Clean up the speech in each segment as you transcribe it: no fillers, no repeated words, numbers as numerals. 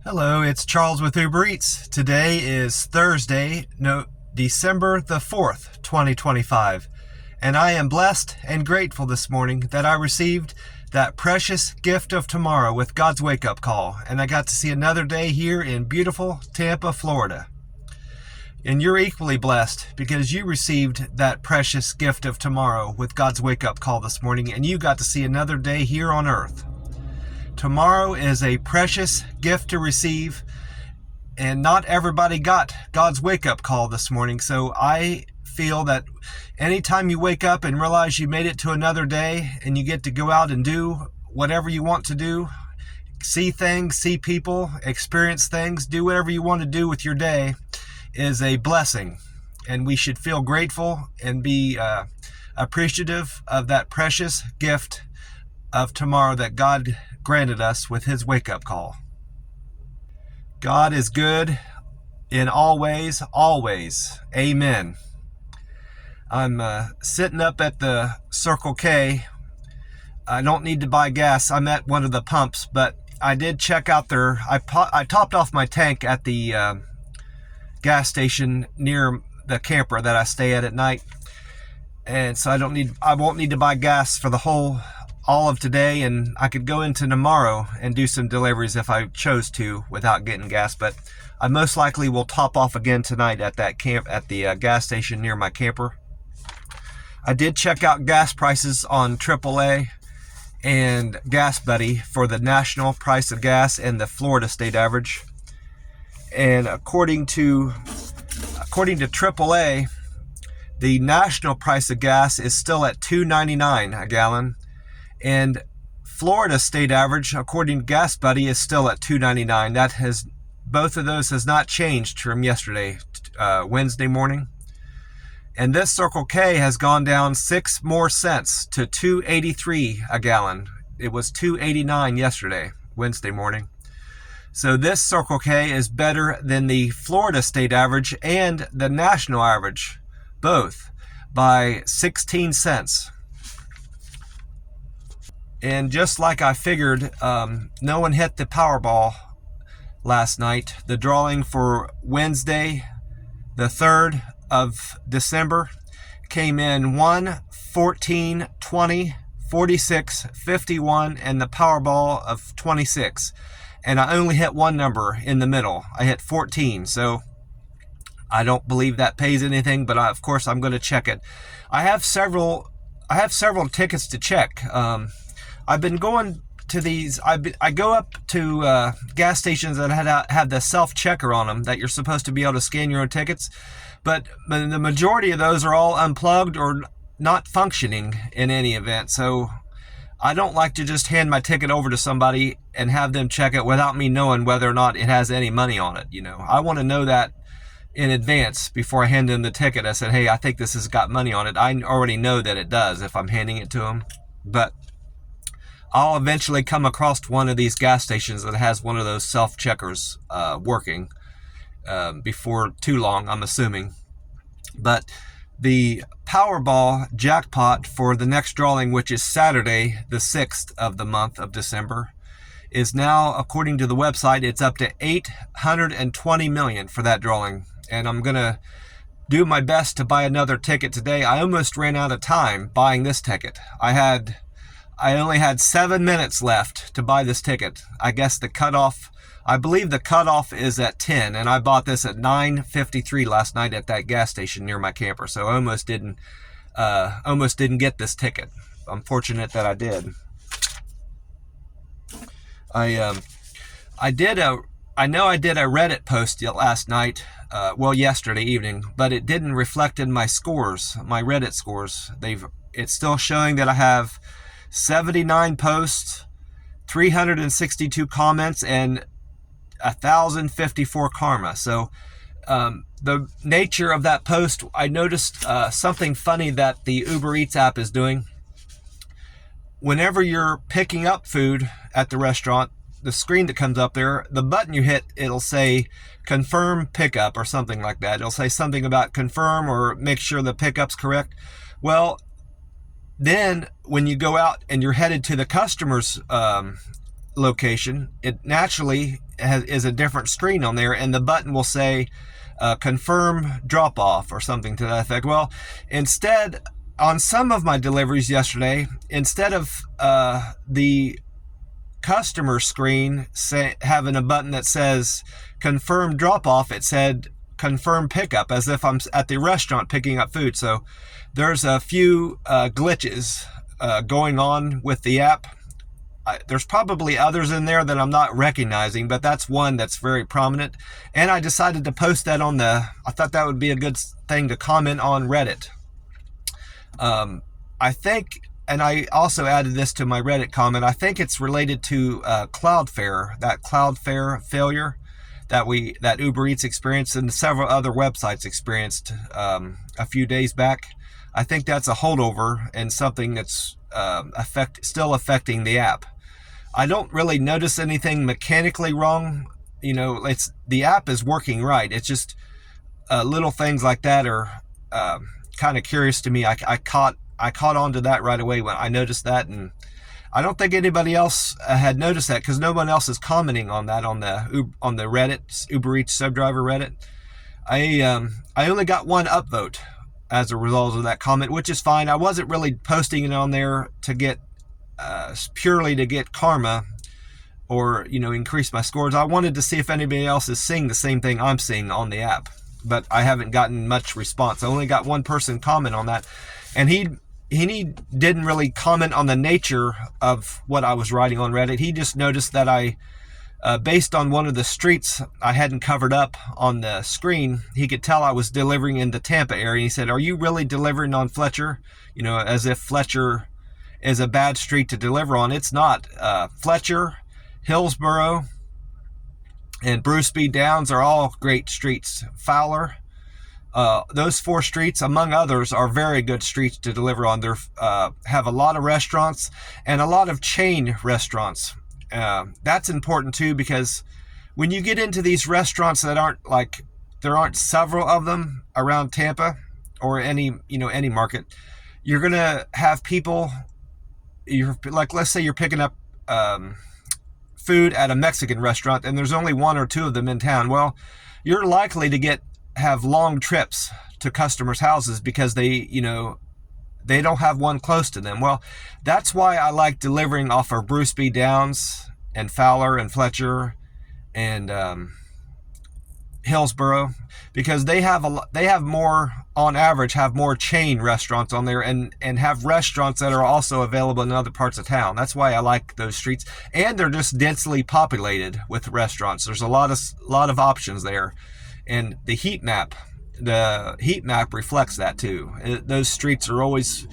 Hello, it's Charles with Uber Eats. Today is Thursday, December the 4th, 2025. And I am blessed and grateful this morning that I received that precious gift of tomorrow with God's wake-up call. And I got to see another day here in beautiful Tampa, Florida. And you're equally blessed because you received that precious gift of tomorrow with God's wake-up call this morning, and you got to see another day here on earth. Tomorrow is a precious gift to receive, and not everybody got God's wake-up call this morning. So I feel that anytime you wake up and realize you made it to another day and you get to go out and do whatever you want to do, see things, see people, experience things, do whatever you want to do with your day, is a blessing. And we should feel grateful and be appreciative of that precious gift of tomorrow that God granted us with his wake-up call. God is good in all ways, always. Amen. I'm sitting up at the Circle K. I don't need to buy gas. I'm at one of the pumps, but I did check out their... I topped off my tank at the gas station near the camper that I stay at night, and so I won't need to buy gas for all of today, and I could go into tomorrow and do some deliveries if I chose to without getting gas. But I most likely will top off again tonight at the gas station near my camper. I did check out gas prices on AAA and Gas Buddy for the national price of gas and the Florida state average. And according to AAA, the national price of gas is still at $2.99 a gallon. And Florida state average, according to Gas Buddy, is still at $2.99. Both of those has not changed from yesterday, Wednesday morning. And this Circle K has gone down 6 more cents to $2.83 a gallon. It was $2.89 yesterday, Wednesday morning. So this Circle K is better than the Florida state average and the national average, both by 16 cents. And just like I figured, no one hit the Powerball last night. The drawing for Wednesday, the 3rd of December, came in 1, 14, 20, 46, 51, and the Powerball of 26. And I only hit one number in the middle. I hit 14, so I don't believe that pays anything, but of course I'm going to check it. I have several tickets to check. I've been going to these. I go up to gas stations that have the self-checker on them that you're supposed to be able to scan your own tickets, but the majority of those are all unplugged or not functioning in any event. So I don't like to just hand my ticket over to somebody and have them check it without me knowing whether or not it has any money on it. I want to know that in advance before I hand them the ticket. I said, hey, I think this has got money on it. I already know that it does if I'm handing it to them, but I'll eventually come across one of these gas stations that has one of those self-checkers working before too long, I'm assuming. But the Powerball jackpot for the next drawing, which is Saturday, the 6th of the month of December, is now, according to the website, it's up to $820 million for that drawing. And I'm going to do my best to buy another ticket today. I almost ran out of time buying this ticket. I only had 7 minutes left to buy this ticket. I guess I believe the cutoff is at 10, and I bought this at 9:53 last night at that gas station near my camper. So I almost didn't get this ticket. I'm fortunate that I did. I know I did a Reddit post last night, yesterday evening, but it didn't reflect in my scores, my Reddit scores. It's still showing that I have 79 posts, 362 comments, and 1,054 karma. So the nature of that post, I noticed something funny that the Uber Eats app is doing. Whenever you're picking up food at the restaurant, the screen that comes up there, the button you hit, it'll say confirm pickup or something like that. It'll say something about confirm or make sure the pickup's correct. Well, then when you go out and you're headed to the customer's location, it naturally is a different screen on there, and the button will say confirm drop off or something to that effect. Well, instead, on some of my deliveries yesterday, instead of the customer screen having a button that says confirm drop off, it said confirm pickup, as if I'm at the restaurant picking up food. So there's a few glitches going on with the app. There's probably others in there that I'm not recognizing, but that's one that's very prominent. And I decided to post that I thought that would be a good thing to comment on Reddit. I think, and I also added this to my Reddit comment, I think it's related to Cloudflare, that Cloudflare failure that Uber Eats experienced and several other websites experienced a few days back. I think that's a holdover and something that's still affecting the app. I don't really notice anything mechanically wrong. The app is working right. It's just little things like that are kind of curious to me. I caught on to that right away when I noticed that, and I don't think anybody else had noticed that because no one else is commenting on that on the Reddit, Uber Eats Subdriver Reddit. I only got one upvote as a result of that comment, which is fine. I wasn't really posting it on there to get purely to get karma or increase my scores. I wanted to see if anybody else is seeing the same thing I'm seeing on the app, but I haven't gotten much response. I only got one person comment on that, and he didn't really comment on the nature of what I was writing on Reddit. He just noticed that I based on one of the streets I hadn't covered up on the screen, he could tell I was delivering in the Tampa area. He said, "Are you really delivering on Fletcher?" As if Fletcher is a bad street to deliver on. It's not. Fletcher, Hillsborough, and Bruce B. Downs are all great streets. Fowler, those four streets, among others, are very good streets to deliver on. They have a lot of restaurants and a lot of chain restaurants. That's important too, because when you get into these restaurants that there aren't several of them around Tampa or any market, you're gonna have people. Let's say you're picking up food at a Mexican restaurant and there's only one or two of them in town. Well, you're likely to have long trips to customers' houses because they don't have one close to them. Well, that's why I like delivering off of Bruce B. Downs and Fowler and Fletcher and Hillsborough, because they have more, on average, have more chain restaurants on there and have restaurants that are also available in other parts of town. That's why I like those streets, and they're just densely populated with restaurants. There's a lot of options there, and the heat map reflects that too. Those streets are always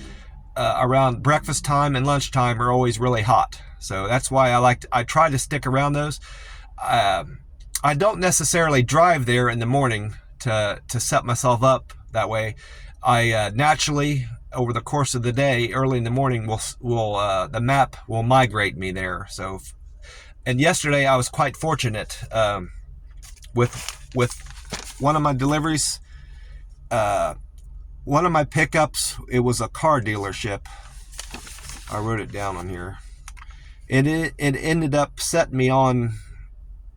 around breakfast time and lunchtime are always really hot. So that's why I try to stick around those. I don't necessarily drive there in the morning to set myself up that way. I naturally, over the course of the day, early in the morning, the map will migrate me there. So, and yesterday I was quite fortunate with one of my deliveries. One of my pickups, it was a car dealership. I wrote it down on here. It ended up setting me on.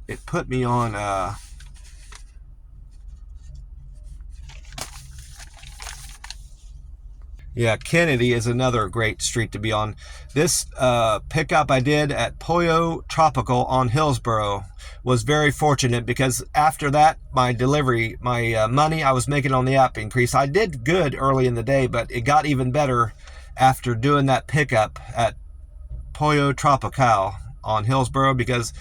It put me on Kennedy is another great street to be on. This pickup I did at Pollo Tropical on Hillsborough was very fortunate, because after that, my money I was making on the app increased. I did good early in the day, but it got even better after doing that pickup at Pollo Tropical on Hillsborough, because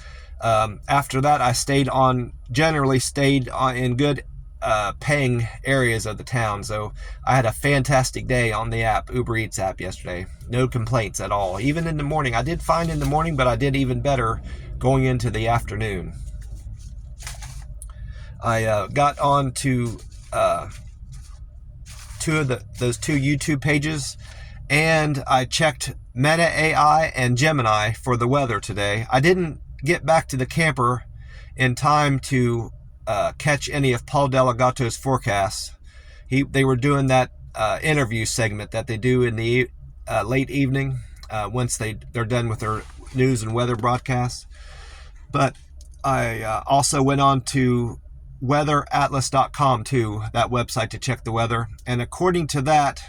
after that, I generally stayed in good paying areas of the town. So I had a fantastic day on the app, Uber Eats app, yesterday. No complaints at all. Even in the morning, I did fine in the morning, but I did even better going into the afternoon. I got on to those two YouTube pages, and I checked Meta AI and Gemini for the weather today. I didn't get back to the camper in time to catch any of Paul Delegato's forecasts. They were doing that interview segment that they do in the late evening once they're done with their news and weather broadcasts. But I also went on to weatheratlas.com too, that website, to check the weather. And according to that,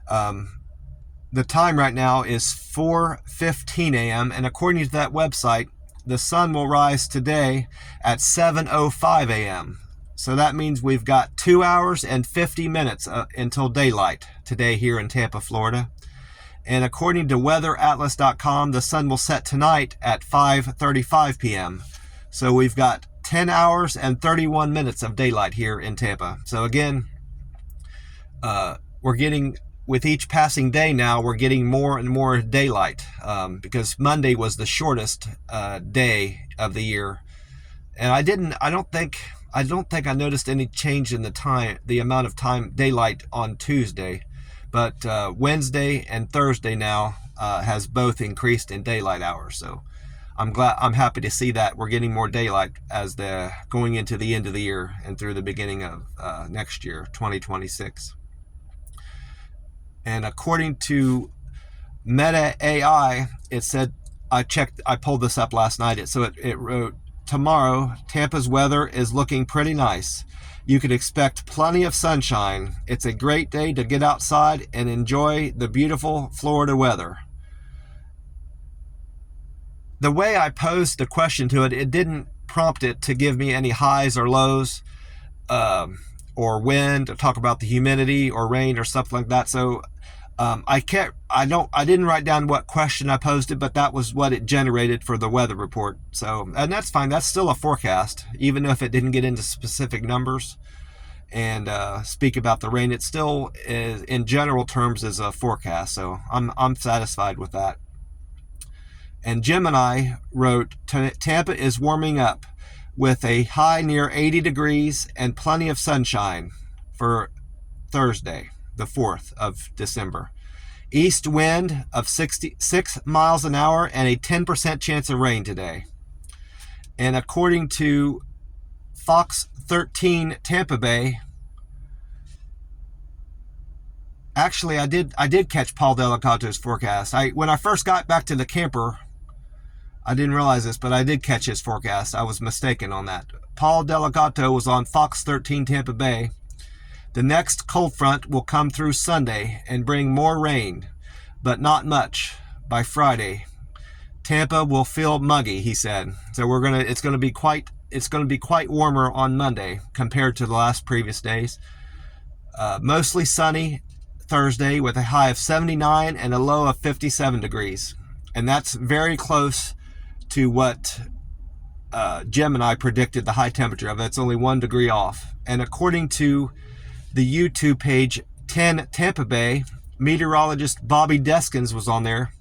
the time right now is 4:15 a.m. And according to that website, the sun will rise today at 7:05 a.m. So that means we've got 2 hours and 50 minutes until daylight today here in Tampa, Florida. And according to weatheratlas.com, the sun will set tonight at 5:35 p.m. So we've got 10 hours and 31 minutes of daylight here in Tampa. So again, we're getting, with each passing day now, we're getting more and more daylight, because Monday was the shortest day of the year. And I don't think I noticed any change in the amount of time daylight on Tuesday. But Wednesday and Thursday now has both increased in daylight hours. So I'm happy to see that we're getting more daylight as going into the end of the year and through the beginning of next year, 2026. And according to Meta AI, it said, I pulled this up last night. It wrote, tomorrow, Tampa's weather is looking pretty nice. You could expect plenty of sunshine. It's a great day to get outside and enjoy the beautiful Florida weather. The way I posed the question to it, it didn't prompt it to give me any highs or lows, or wind, or talk about the humidity or rain or stuff like that. So I didn't write down what question I posed it, but that was what it generated for the weather report. So, and that's fine. That's still a forecast, even if it didn't get into specific numbers and speak about the rain. It still is, in general terms, is a forecast. So I'm satisfied with that. And Gemini wrote, Tampa is warming up with a high near 80 degrees and plenty of sunshine for Thursday, the 4th of December. East wind of 66 miles an hour and a 10% chance of rain today. And according to Fox 13 Tampa Bay, actually I did catch Paul Delicato's forecast. When I first got back to the camper, I didn't realize this, but I did catch his forecast. I was mistaken on that. Paul Delicato was on Fox 13 Tampa Bay. The next cold front will come through Sunday and bring more rain, but not much by Friday. Tampa will feel muggy, he said. So it's going to be quite warmer on Monday compared to the last previous days. Mostly sunny Thursday with a high of 79 and a low of 57 degrees. And that's very close to what Gemini predicted the high temperature of. It's only 1 degree off. And according to the YouTube page 10 Tampa Bay, meteorologist Bobby Deskins was on there.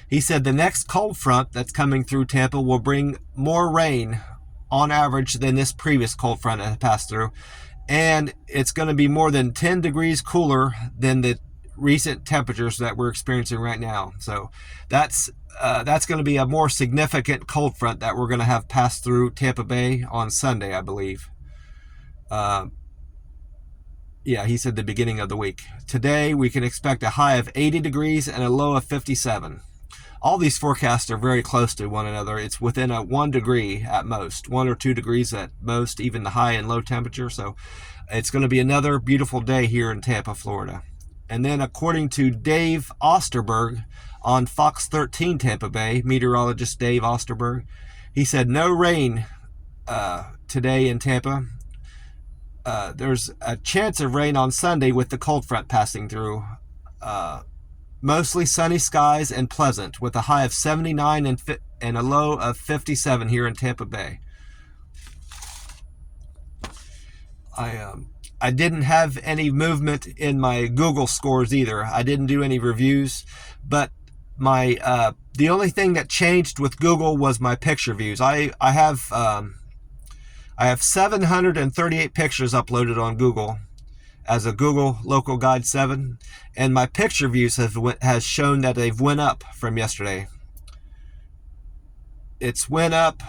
He said the next cold front that's coming through Tampa will bring more rain on average than this previous cold front that passed through. And it's going to be more than 10 degrees cooler than the recent temperatures that we're experiencing right now. So that's going to be a more significant cold front that we're going to have pass through Tampa Bay on Sunday, I believe. Yeah, he said the beginning of the week. Today, we can expect a high of 80 degrees and a low of 57. All these forecasts are very close to one another. It's within a 1 degree at most, 1 or 2 degrees at most, even the high and low temperature. So it's going to be another beautiful day here in Tampa, Florida. And then according to Dave Osterberg on Fox 13 Tampa Bay, meteorologist Dave Osterberg, he said no rain today in Tampa. There's a chance of rain on Sunday with the cold front passing through. Mostly sunny skies and pleasant with a high of 79 and a low of 57 here in Tampa Bay. I didn't have any movement in my Google scores either. I didn't do any reviews, but the only thing that changed with Google was my picture views. I have 738 pictures uploaded on Google as a Google Local Guide 7, and my picture views has shown that they've went up from yesterday. It's went up.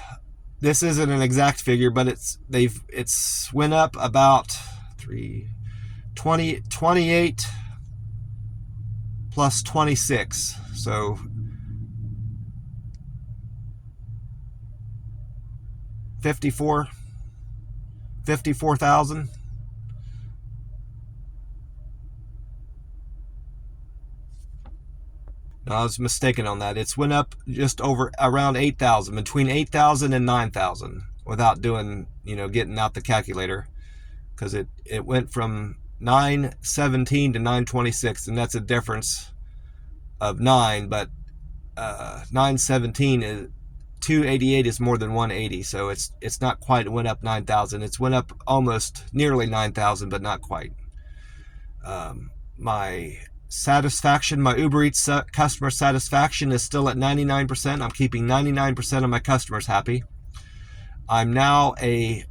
This isn't an exact figure, but it's went up about 28 plus 26. So 54,000. No, I was mistaken on that. It's went up just over around 8,000, between 8,000 and 9,000, without doing, getting out the calculator, because it went from 917 to 926, and that's a difference of 9, but 917 is 288 is more than 180, so it's not quite. It went up 9,000. It's went up almost nearly 9,000, but not quite. My satisfaction, my Uber Eats customer satisfaction is still at 99%. I'm keeping 99% of my customers happy. I'm now they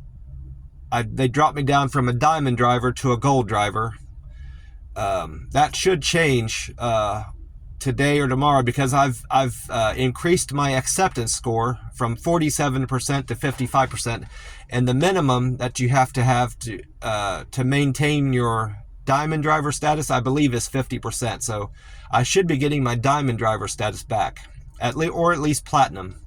dropped me down from a diamond driver to a gold driver. That should change today or tomorrow, because I've increased my acceptance score from 47% to 55%, and the minimum that you have to maintain your diamond driver status, I believe, is 50%. So I should be getting my diamond driver status back, or at least platinum.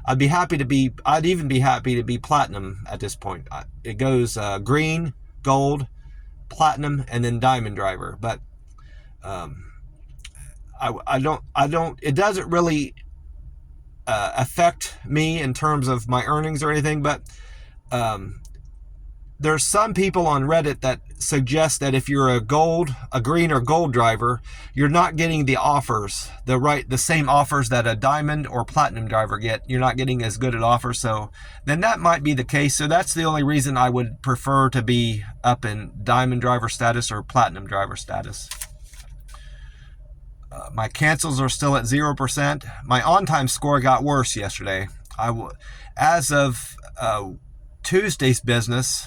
I'd even be happy to be platinum at this point. It goes green, gold, platinum, and then diamond driver. But it doesn't really affect me in terms of my earnings or anything, but there's some people on Reddit that suggest that if you're a green or gold driver, you're not getting the offers, the same offers that a diamond or platinum driver get. You're not getting as good at offers. So then that might be the case. So that's the only reason I would prefer to be up in diamond driver status or platinum driver status. My cancels are still at 0%. My on-time score got worse yesterday. As of Tuesday's business,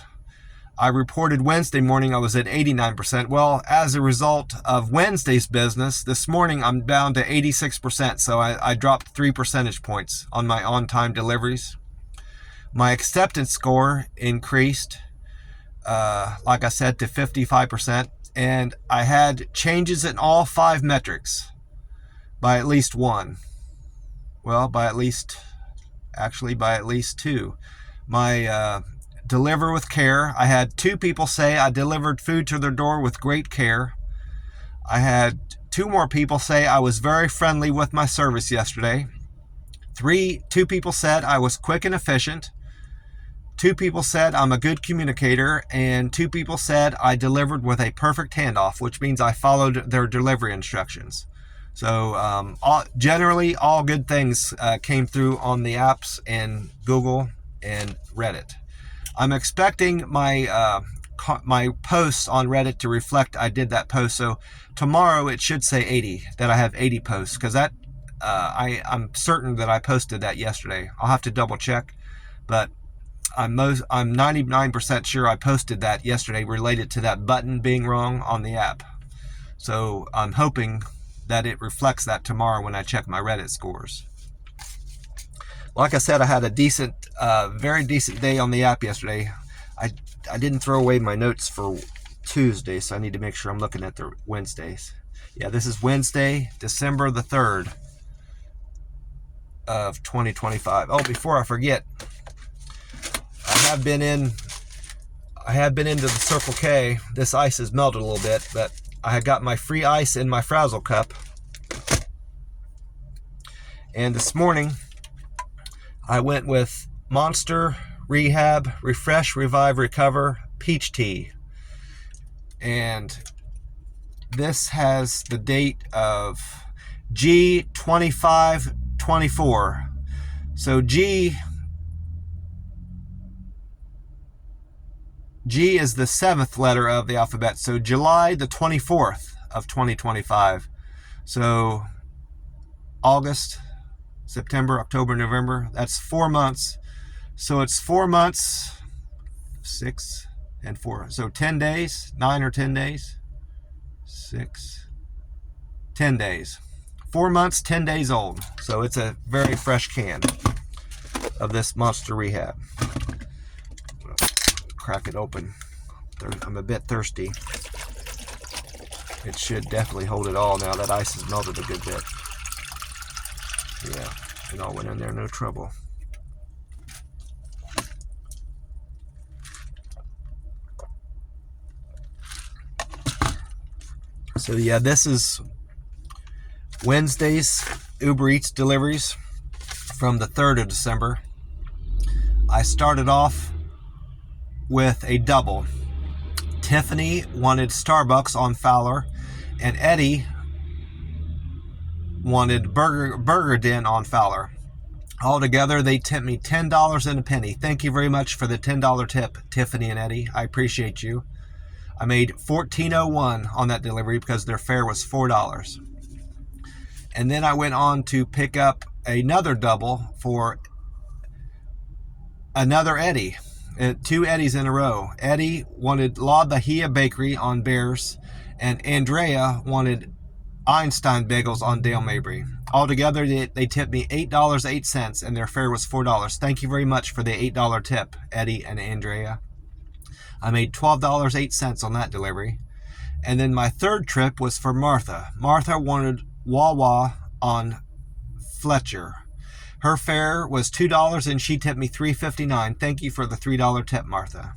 I reported Wednesday morning I was at 89%. Well, as a result of Wednesday's business, this morning I'm down to 86%. So I dropped 3 percentage points on my on-time deliveries. My acceptance score increased, like I said, to 55%. And I had changes in all 5 metrics by at least one. Well, by at least 2. My deliver with care, I had 2 people say I delivered food to their door with great care. I had 2 more people say I was very friendly with my service yesterday. 2 people said I was quick and efficient. 2 people said I'm a good communicator, and 2 people said I delivered with a perfect handoff, which means I followed their delivery instructions. So generally, all good things came through on the apps and Google and Reddit. I'm expecting my posts on Reddit to reflect I did that post. So tomorrow it should say 80, that I have 80 posts, because that I'm certain that I posted that yesterday. I'll have to double check, but I'm 99% sure I posted that yesterday related to that button being wrong on the app. So I'm hoping that it reflects that tomorrow when I check my Reddit scores. Like I said, I had a very decent day on the app yesterday. I didn't throw away my notes for Tuesday, so I need to make sure I'm looking at the Wednesdays. Yeah, this is Wednesday, December the 3rd of 2025. Oh, before I forget, I have been into the Circle K. This ice has melted a little bit, but I had got my free ice in my Frazzle cup. And this morning, I went with Monster, Rehab, Refresh, Revive, Recover, Peach Tea. And this has the date of G2524. So G is the 7th letter of the alphabet. So July the 24th of 2025. So August, September, October, November. That's 4 months. So it's 4 months, 6 and 4. So 10 days, 9 or 10 days, 10 days. 4 months, 10 days old. So it's a very fresh can of this Monster Rehab. Crack it open. I'm a bit thirsty. It should definitely hold it all now that ice has melted a good bit. Yeah, it all went in there, no trouble. So yeah, this is Wednesday's Uber Eats deliveries from the 3rd of December. I started off with a double. Tiffany wanted Starbucks on Fowler, and Eddie wanted Burger Den on Fowler. Altogether, they tipped me $10 and a penny. Thank you very much for the $10 tip, Tiffany and Eddie. I appreciate you. I made $14.01 on that delivery because their fare was $4. And then I went on to pick up another double for another Eddie. 2 Eddies in a row. Eddie wanted La Bahia Bakery on Bears, and Andrea wanted Einstein Bagels on Dale Mabry. Altogether, they tipped me $8.08, and their fare was $4. Thank you very much for the $8 tip, Eddie and Andrea. I made $12.08 on that delivery. And then my third trip was for Martha. Martha wanted Wawa on Fletcher. Her fare was $2, and she tipped me $3.59. Thank you for the $3 tip, Martha.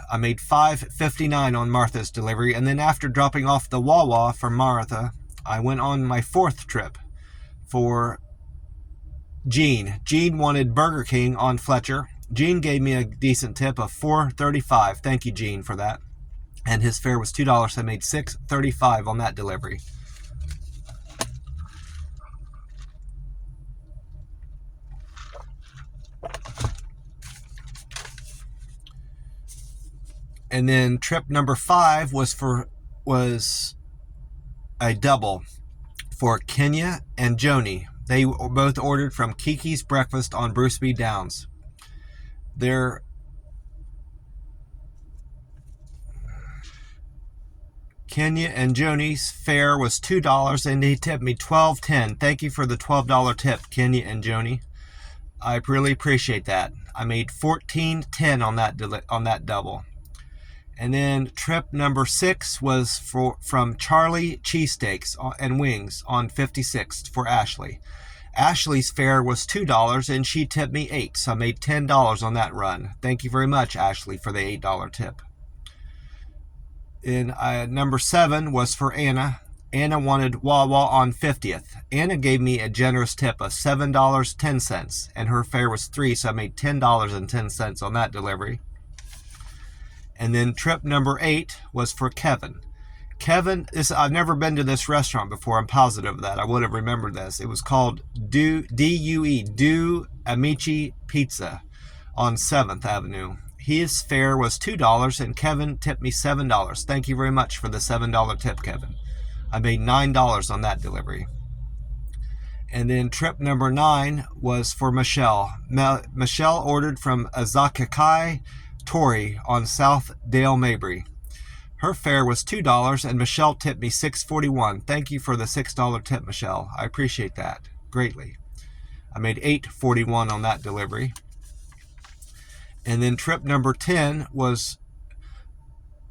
I made $5.59 on Martha's delivery, and then after dropping off the Wawa for Martha, I went on my 4th trip for Gene. Gene wanted Burger King on Fletcher. Gene gave me a decent tip of $4.35. Thank you, Gene, for that. And his fare was $2, so I made $6.35 on that delivery. And then trip number 5 was a double for Kenya and Joni. They both ordered from Kiki's Breakfast on Bruce B. Downs. Their Kenya and Joni's fare was $2, and they tipped me $12.10. Thank you for the $12 tip, Kenya and Joni. I really appreciate that. I made $14.10 on that double. And then trip number 6 was from Charlie Cheesesteaks and Wings on 56th for Ashley. Ashley's fare was $2, and she tipped me $8, so I made $10 on that run. Thank you very much, Ashley, for the $8 tip. And number 7 was for Anna. Anna wanted Wawa on 50th. Anna gave me a generous tip of $7.10, and her fare was $3, so I made $10.10 on that delivery. And then trip number 8 was for Kevin. Kevin, I've never been to this restaurant before. I'm positive of that. I would have remembered this. It was called D-U-E, Do Amici Pizza on 7th Avenue. His fare was $2, and Kevin tipped me $7. Thank you very much for the $7 tip, Kevin. I made $9 on that delivery. And then trip number 9 was for Michelle. Michelle ordered from Azakakai Tori on South Dale Mabry. Her fare was $2, and Michelle tipped me $6.41. Thank you for the $6 tip, Michelle. I appreciate that greatly. I made $8.41 on that delivery. And then trip number 10 was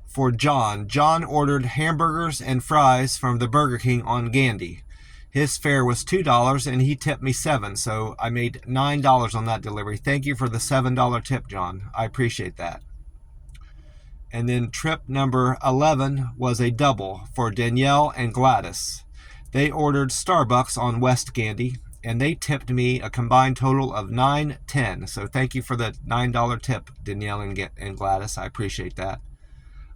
for John. John ordered hamburgers and fries from the Burger King on Gandy. His fare was $2, and he tipped me $7, so I made $9 on that delivery. Thank you for the $7 tip, John. I appreciate that. And then trip number 11 was a double for Danielle and Gladys. They ordered Starbucks on West Gandy, and they tipped me a combined total of $9.10. So thank you for the $9 tip, Danielle and Gladys. I appreciate that.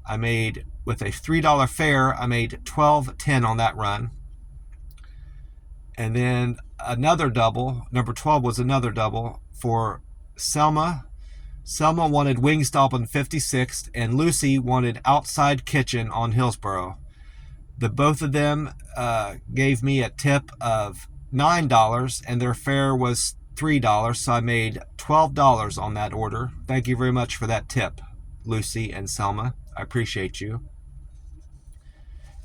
I made, with a $3 fare, I made $12.10 on that run. And then another double, number 12 was another double for Selma. Selma wanted Wingstop on 56th, and Lucy wanted Outside Kitchen on Hillsborough. Both of them gave me a tip of $9, and their fare was $3, so I made $12 on that order. Thank you very much for that tip, Lucy and Selma. I appreciate you.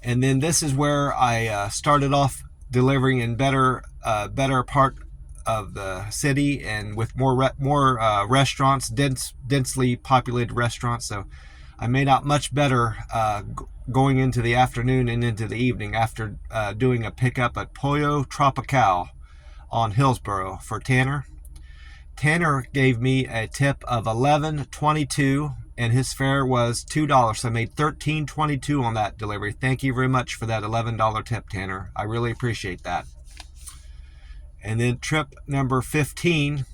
And then this is where I started off delivering in better part of the city, and with more restaurants, densely populated restaurants. So I made out much better going into the afternoon and into the evening after doing a pickup at Pollo Tropical on Hillsborough for Tanner. Tanner gave me a tip of $11.22, and his fare was $2. So I made $13.22 on that delivery. Thank you very much for that $11 tip, Tanner. I really appreciate that. And then trip number 15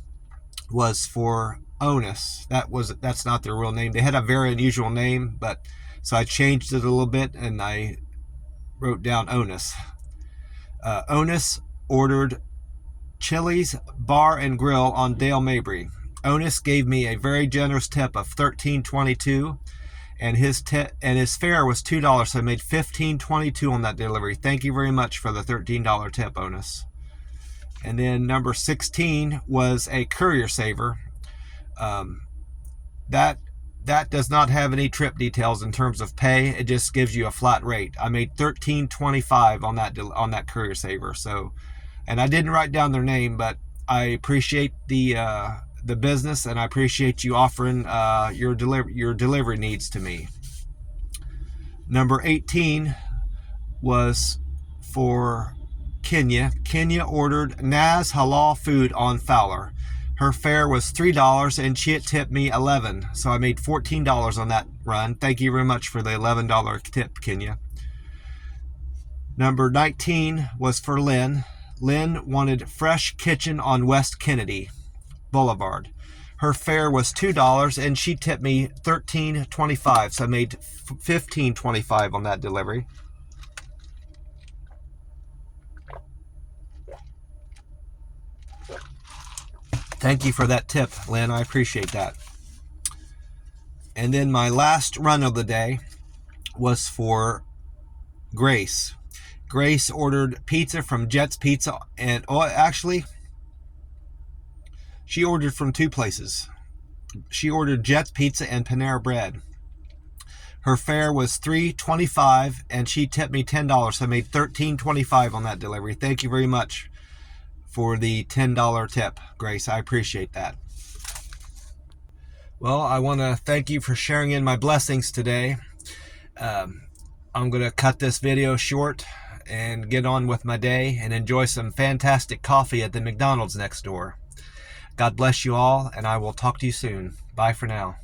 was for Onus. That's not their real name. They had a very unusual name, but so I changed it a little bit and I wrote down Onus. Onus ordered Chili's Bar and Grill on Dale Mabry. Onus gave me a very generous tip of $13.22, and his fare was $2, so I made $15.22 on that delivery. Thank you very much for the $13 tip, Onus. And then number 16 was a courier saver. That does not have any trip details in terms of pay. It just gives you a flat rate. I made $13.25 on that courier saver. So, and I didn't write down their name, but I appreciate the business, and I appreciate you offering your delivery needs to me. Number 18 was for Kenya. Kenya ordered Naz Halal food on Fowler. Her fare was $3 and she had tipped me $11. So I made $14 on that run. Thank you very much for the $11 tip, Kenya. Number 19 was for Lynn. Lynn wanted Fresh Kitchen on West Kennedy Boulevard. Her fare was $2 and she tipped me $13.25. So I made $15.25 on that delivery. Thank you for that tip, Lynn. I appreciate that. And then my last run of the day was for Grace. Grace ordered pizza from Jet's Pizza, and actually, she ordered from two places. She ordered Jet's Pizza and Panera Bread. Her fare was $3.25, and she tipped me $10, so I made $13.25 on that delivery. Thank you very much for the $10 tip, Grace. I appreciate that. Well, I want to thank you for sharing in my blessings today. I'm going to cut this video short and get on with my day and enjoy some fantastic coffee at the McDonald's next door. God bless you all, and I will talk to you soon. Bye for now.